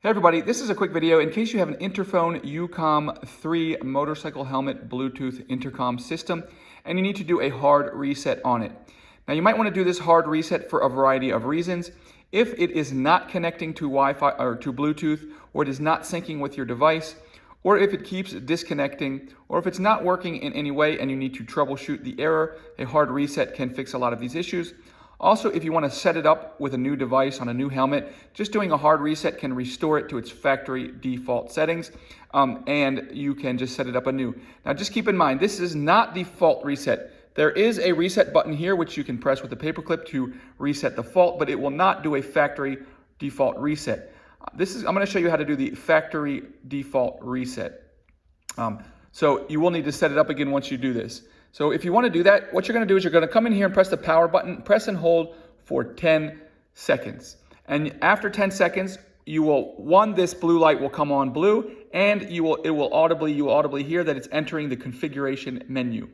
Hey everybody, this is a quick video in case you have an Interphone U-COM 3 motorcycle helmet Bluetooth intercom system and you need to do a hard reset on it. Now you might want to do this hard reset for a variety of reasons. If it is not connecting to Wi-Fi or to Bluetooth, or it is not syncing with your device, or if it keeps disconnecting, or if it's not working in any way and you need to troubleshoot the error, a hard reset can fix a lot of these issues. Also, if you want to set it up with a new device on a new helmet, just doing a hard reset can restore it to its factory default settings, and you can just set it up anew. Now, just keep in mind, this is not the fault reset. There is a reset button here, which you can press with the paperclip to reset the fault, but it will not do a factory default reset. I'm going to show you how to do the factory default reset. So you will need to set it up again once you do this. So if you want to do that, what you're going to do is you're going to come in here and press the power button, press and hold for 10 seconds. And after 10 seconds, this blue light will come on blue, and you will audibly hear that it's entering the configuration menu.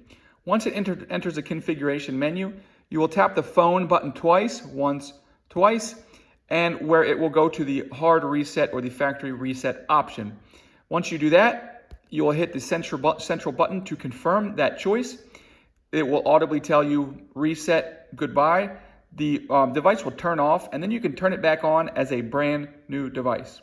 Once it enters the configuration menu, you will tap the phone button twice, and where it will go to the hard reset or the factory reset option. Once you do that, you will hit the central button to confirm that choice. It will audibly tell you reset, goodbye. The device will turn off, and then you can turn it back on as a brand new device.